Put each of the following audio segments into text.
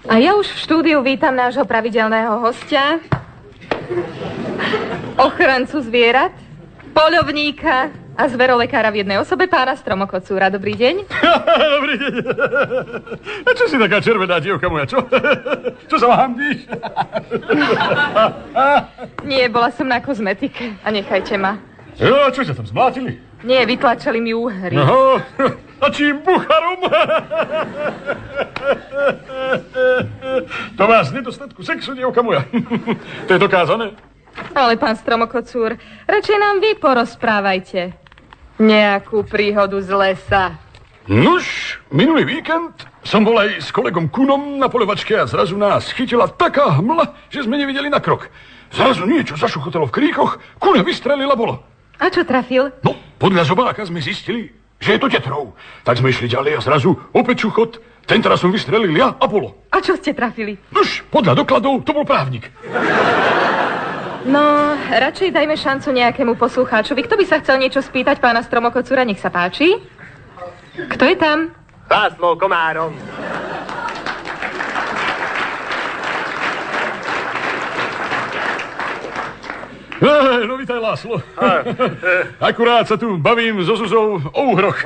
A ja už v štúdiu vítam nášho pravidelného hostia, ochrancu zvierat, poľovníka a zverolekára v jednej osobe, pána Stromokocúra. Dobrý deň. Dobrý deň. A čo si taká červená dievka moja, čo? Čo sa vám hambíš? Nie, bola som na kozmetike a nechajte ma. Jo, čo sa tam zmlátili? Nie, vytlačali mi úhry. Aha, a čím bucharom? To vás nedostatku sexu, dievka moja. To je dokázané. Ale pán Stromokocúr, radšej nám vy porozprávajte nejakú príhodu z lesa. Nuž, minulý víkend som bol aj s kolegom Kunom na poľovačke a zrazu nás chytila taká hmla, že sme nevideli na krok. Zrazu niečo zašuchotalo v kríkoch, Kuna vystrelila bolo. A čo trafil? No, podľa zobáka sme zistili, že je to tetrov. Tak sme išli ďalej a zrazu opäť čuchot. Tentoraz som vystrelil ja a bolo. A čo ste trafili? Nuž, podľa dokladov to bol právnik. No, radšej dajme šancu nejakému poslucháčovi. Kto by sa chcel niečo spýtať pána Stromokocúra, nech sa páči. Kto je tam? László Komárom. No vítaj, László. Akurát sa tu bavím so Zuzou o úhroch.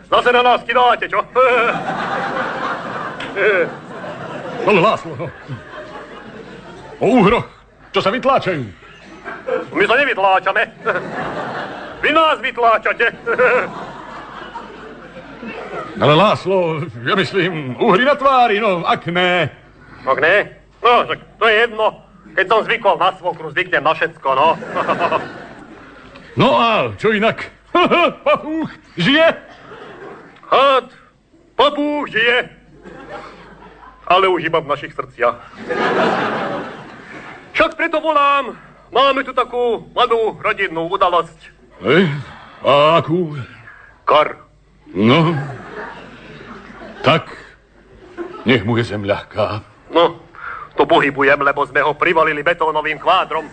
Zase na nás kidáte, čo? Ale László, no. O úhroch, čo sa vytláčajú. My sa nevytláčame. Vy nás vytláčate. Ale László, ja myslím, úhry na tvári, no, akné. Akné? No, tak to je jedno. Keď som zvykol na svokru, zvyknem na všetko, no. No a čo inak? Papúch žije? Had, papúch žije. Ale už iba v našich srdciach. Však preto volám. Máme tu takú mladú rodinnú udalosť. A akú? Kar. No, tak nech mu je zem ľahká. No, to pohybujem, lebo sme ho privalili betónovým kvádrom.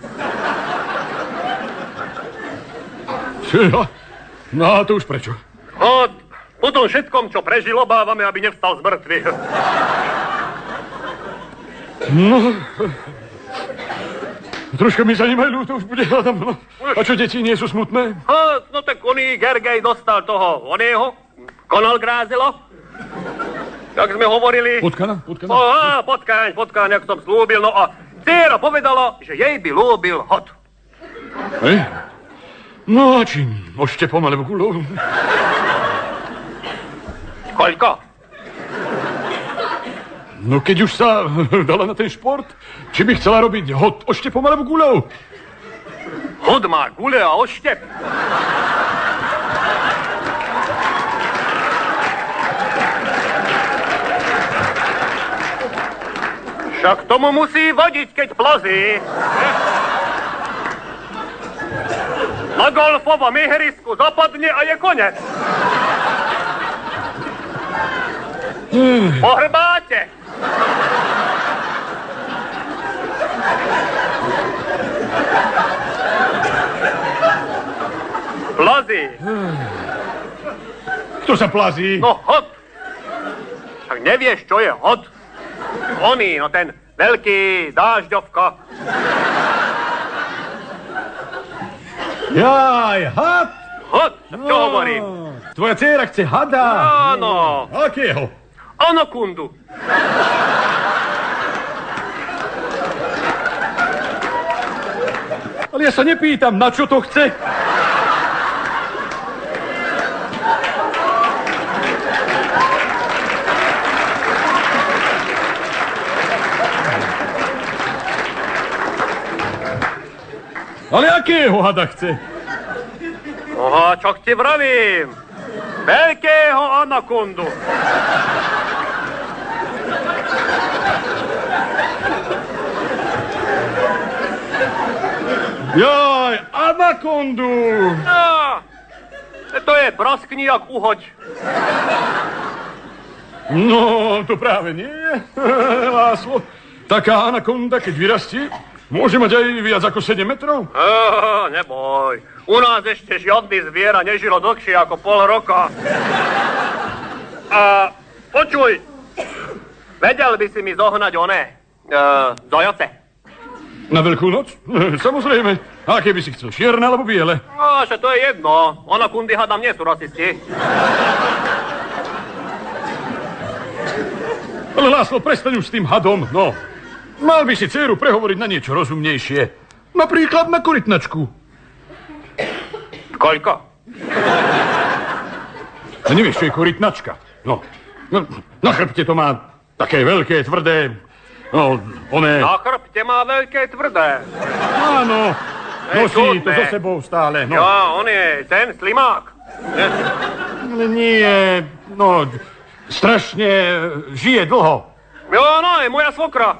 No a to už prečo? A po tom všetkom, čo prežil, obávame, aby nevstal z mŕtvych. No, troška mi za ním aj ľúto už bude, hľadám. No. A čo, deti nie sú smutné? No tak oný Gergej dostal toho oného, konal grázelo. Tak sme hovorili... Potkaň, jak som slúbil. No a dcéra povedala, že jej by lúbil hod. Hej? No a čím? Oštepom alebo kulou? Koľko? No keď už sa dala na ten šport, či by chcela robiť hod oštepom alebo kulou? Hod má gule a oštep. Však tomu musí vodiť, keď plazí. Na golfovom ihrisku zapadne a je konec. Po hrbáte. Plazí. Kto sa plazí? No hod. Však nevieš, čo je hod? Oný, no ten veľký dážďovka. Jaj, had? Hod, čo hovorím? Tvoja dcéra chce hada. Áno. Akého? Anakundu. Ale ja sa nepýtam, na čo to chce. Ale akého hada chce? Oha, čo ti vravím? Veľkého anakundu. Jaj, anakondu! No, to je praskni jak uhoď. No, to práve nie. László, taká anakonda, keď vyrastie, môže mať aj viac ako 7 metrov? Neboj. U nás ešte žiadny zviera nežilo dlhšie ako pol roka. A počuj, Vedel by si mi zohnať zojoce. Na Veľkú noc? Samozrejme. A aké by si chcel, čierne alebo biele? No, že to je jedno. Ono kundy hádam nie sú rasisti. Ale László, prestaň už s tým hadom, no. Mal by si dceru prehovoriť na niečo rozumnejšie. Napríklad na korytnačku. Koľko? A nevieš, čo je korytnačka? No, na chrbte to má také veľké, tvrdé, no, oné... Na chrbte má veľké, tvrdé. Áno, nosí to so sebou stále, no. Jo, on je ten slimák. Ale nie, no, strašne žije dlho. Jo, no, je moja svokra.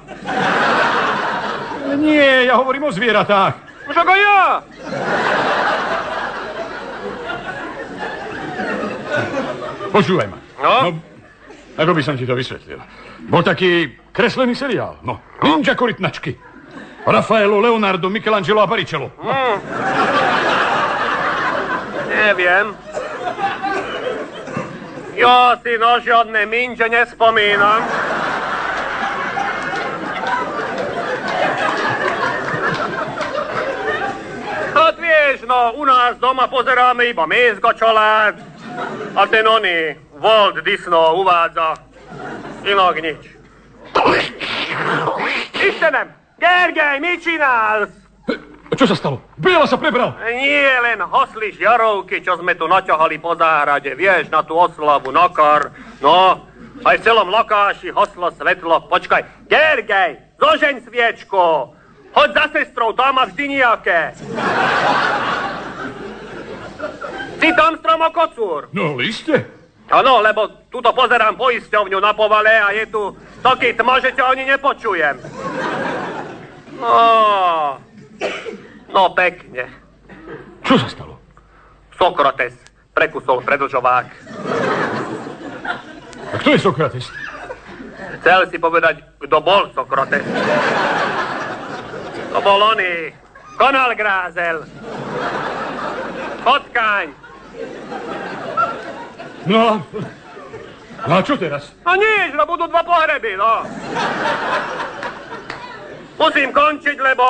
Ale nie, ja hovorím o zvieratách. Však aj ja. Počúvaj ma. No? Ako by som ti to vysvetlil. Bol taký kreslený seriál, no. Ninja korytnačky. Raffaello, Leonardo, Michelangelo a Baricello. Neviem. Ja si na žiadne minče nespomínam. A vieš, no, u nás doma pozeráme iba Mézgačalát a ten oný Walt Disney uvádza inak nič. Istenem, Gergely, mi činálš? Čo sa stalo? Biela sa prebral. Nie len hosli žiarovky, čo sme tu naťahali po záhrade, vieš, na tú oslavu, na kar. No, aj v celom lokáši hoslo svetlo. Počkaj, Gergely, zožeň sviečku. Hoď za sestrou, tam má vždy nejaké. Si tam, Stromokocúr? No, liste. Áno, lebo tuto pozerám poisťovňu na povale a je tu taký tma, že ťa ani nepočujem. No pekne. Čo sa stalo? Sokrates prekusol predlžovák. A kto je Sokrates? Chcel si povedať, kto bol Sokrates. To bol oný, Konal Grázel. Potkaň. No a čo teraz? No nič, no budú 2 pohreby, no. Musím končiť, lebo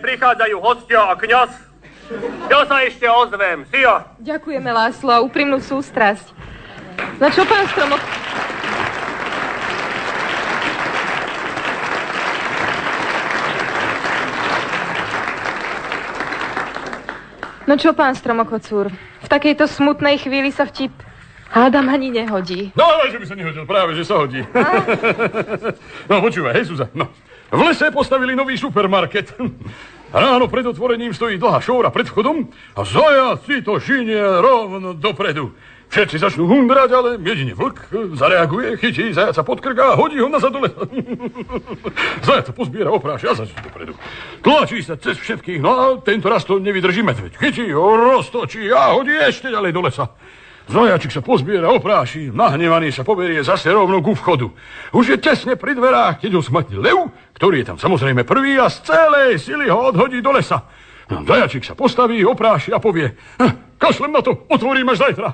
prichádzajú hostia a kňaz. Ja sa ešte ozvem, si jo? Ďakujeme, László, úprimnú sústrasť. No čo, pán Stromok... No čo, pán Stromokocúr, v takejto smutnej chvíli sa vtip hádam ani nehodí. No, ale že by sa nehodil, práve, že sa hodí. No, počúvaj, hej, Zuzá, no. V lese postavili nový supermarket. Ráno pred otvorením stojí dlhá šóra pred vchodom a zajaci to žinie rovno dopredu. Všetci začnú hundrať, ale jedine vlk zareaguje, chytí zajaca pod krk a hodí ho nazad do lesa. Zajaca pozbiera, opráši a začne dopredu. Tlačí sa cez všetkých, no a tento raz to nevydrží medveď. Chytí ho, roztočí a hodí ešte ďalej do lesa. Zajačik sa pozbiera, opráši, nahnevaný sa poberie zase rovno ku vchodu. Už je tesne pri dverách, keď ho smatne lev, ktorý je tam samozrejme prvý a z celej sily ho odhodí do lesa. Zajačik sa postaví, opráši a povie: kašlem na to, otvorím až zajtra.